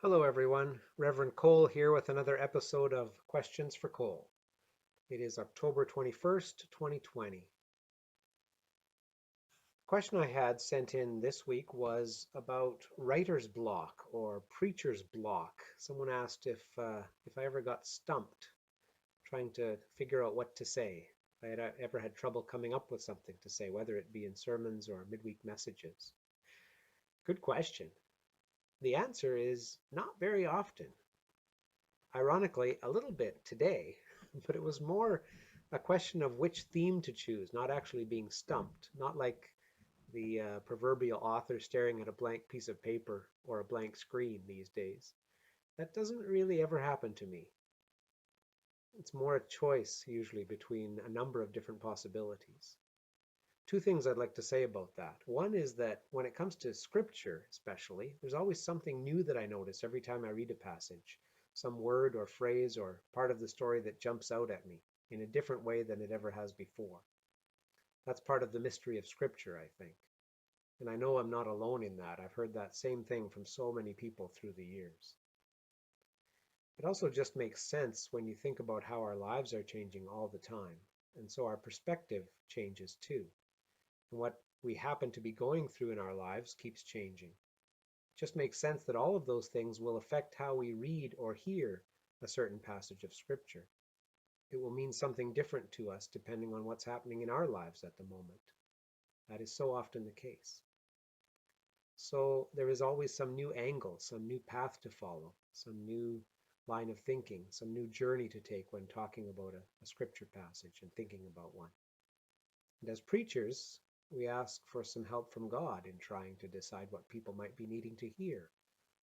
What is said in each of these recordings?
Hello, everyone. Reverend Cole here with another episode of Questions for Cole. It is October 21st, 2020. The question I had sent in this week was about writer's block or preacher's block. Someone asked if I ever got stumped trying to figure out what to say. If I had ever had trouble coming up with something to say, whether it be in sermons or midweek messages. Good question. The answer is not very often. Ironically, a little bit today, but it was more a question of which theme to choose, not actually being stumped, not like the proverbial author staring at a blank piece of paper or a blank screen these days. That doesn't really ever happen to me. It's more a choice, usually, between a number of different possibilities. Two things I'd like to say about that. One is that when it comes to scripture, especially, there's always something new that I notice every time I read a passage, some word or phrase or part of the story that jumps out at me in a different way than it ever has before. That's part of the mystery of scripture, I think. And I know I'm not alone in that. I've heard that same thing from so many people through the years. It also just makes sense when you think about how our lives are changing all the time. And so our perspective changes too. And what we happen to be going through in our lives keeps changing. It just makes sense that all of those things will affect how we read or hear a certain passage of Scripture. It will mean something different to us depending on what's happening in our lives at the moment. That is so often the case. So there is always some new angle, some new path to follow, some new line of thinking, some new journey to take when talking about a scripture passage and thinking about one. And as preachers, we ask for some help from God in trying to decide what people might be needing to hear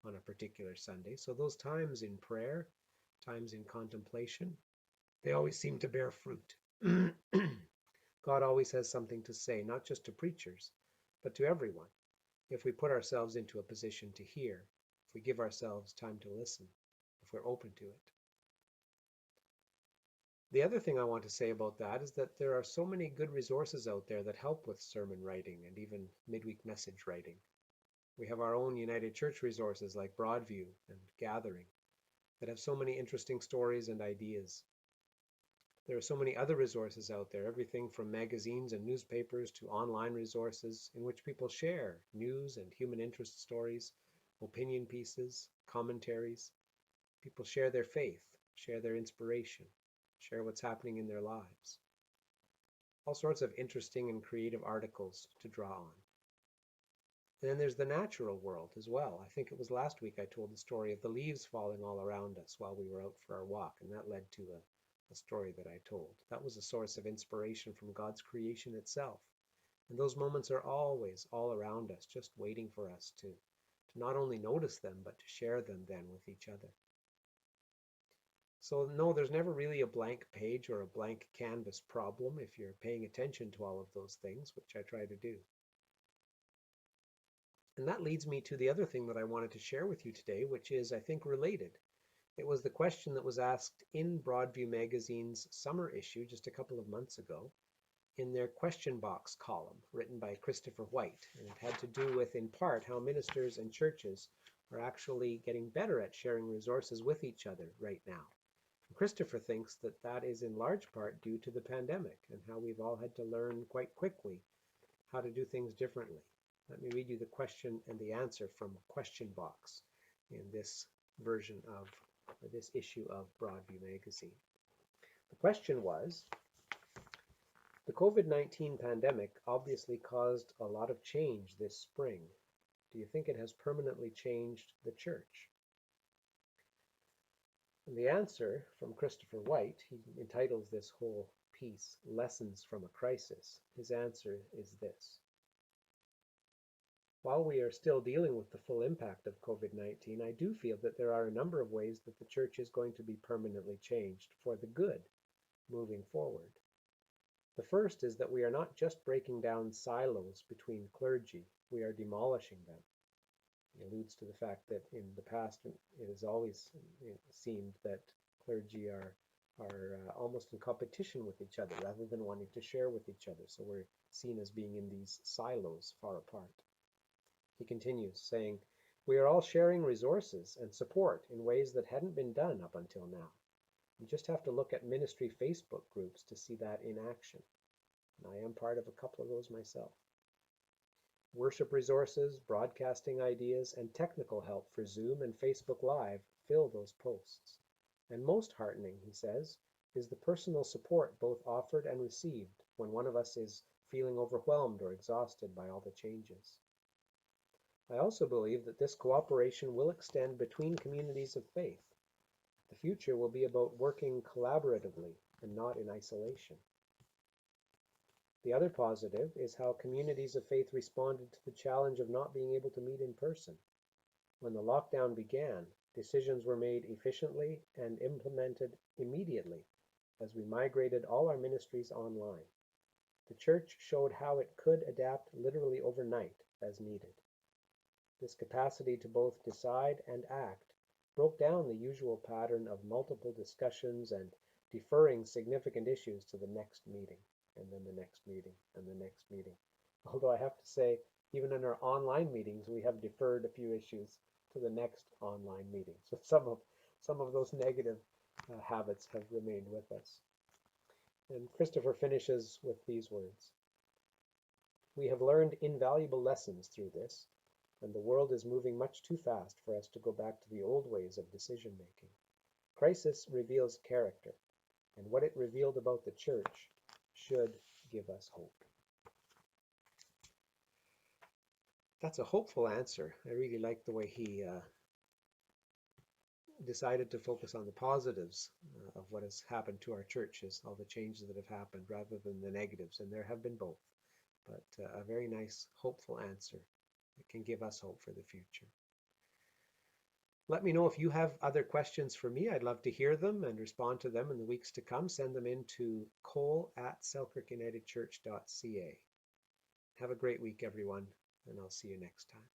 on a particular Sunday. So those times in prayer, times in contemplation, they always seem to bear fruit. God always has something to say, not just to preachers, but to everyone, if we put ourselves into a position to hear, if we give ourselves time to listen, if we're open to it. The other thing I want to say about that is that there are so many good resources out there that help with sermon writing and even midweek message writing. We have our own United Church resources like Broadview and Gathering that have so many interesting stories and ideas. There are so many other resources out there, everything from magazines and newspapers to online resources in which people share news and human interest stories, opinion pieces, commentaries. People share their faith, share their inspiration, share what's happening in their lives. All sorts of interesting and creative articles to draw on. And then there's the natural world as well. I think it was last week I told the story of the leaves falling all around us while we were out for our walk, and that led to a story that I told. That was a source of inspiration from God's creation itself. And those moments are always all around us, just waiting for us to not only notice them, but to share them then with each other. So no, there's never really a blank page or a blank canvas problem if you're paying attention to all of those things, which I try to do. And that leads me to the other thing that I wanted to share with you today, which is, I think, related. It was the question that was asked in Broadview Magazine's summer issue just a couple of months ago in their question box column written by Christopher White. And it had to do with, in part, how ministers and churches are actually getting better at sharing resources with each other right now. And Christopher thinks that that is in large part due to the pandemic and how we've all had to learn quite quickly how to do things differently. Let me read you the question and the answer from Question Box in this version of, or this issue of Broadview Magazine. The question was, the COVID-19 pandemic obviously caused a lot of change this spring. Do you think it has permanently changed the church? And the answer from Christopher White, he entitles this whole piece, Lessons from a Crisis. His answer is this. While we are still dealing with the full impact of COVID-19, I do feel that there are a number of ways that the church is going to be permanently changed for the good moving forward. The first is that we are not just breaking down silos between clergy, we are demolishing them. He alludes to the fact that in the past it has always seemed that clergy are almost in competition with each other rather than wanting to share with each other. So we're seen as being in these silos far apart. He continues saying, We are all sharing resources and support in ways that hadn't been done up until now. You just have to look at ministry Facebook groups to see that in action. And I am part of a couple of those myself. Worship resources, broadcasting ideas, and technical help for Zoom and Facebook Live fill those posts. And most heartening, he says, is the personal support both offered and received when one of us is feeling overwhelmed or exhausted by all the changes. I also believe that this cooperation will extend between communities of faith. The future will be about working collaboratively and not in isolation. The other positive is how communities of faith responded to the challenge of not being able to meet in person. When the lockdown began, decisions were made efficiently and implemented immediately as we migrated all our ministries online. The church showed how it could adapt literally overnight as needed. This capacity to both decide and act broke down the usual pattern of multiple discussions and deferring significant issues to the next meeting, and then the next meeting, and the next meeting. Although I have to say, even in our online meetings, we have deferred a few issues to the next online meeting. So some of those negative habits have remained with us. And Christopher finishes with these words: "We have learned invaluable lessons through this, and the world is moving much too fast for us to go back to the old ways of decision making. Crisis reveals character, and what it revealed about the church should give us hope." That's a hopeful answer. I really like the way he decided to focus on the positives of what has happened to our churches, all the changes that have happened, rather than the negatives, and there have been both. But a very nice, hopeful answer that can give us hope for the future. Let me know if you have other questions for me. I'd love to hear them and respond to them in the weeks to come. Send them in to cole@selkirkunitedchurch.ca. Have a great week, everyone, and I'll see you next time.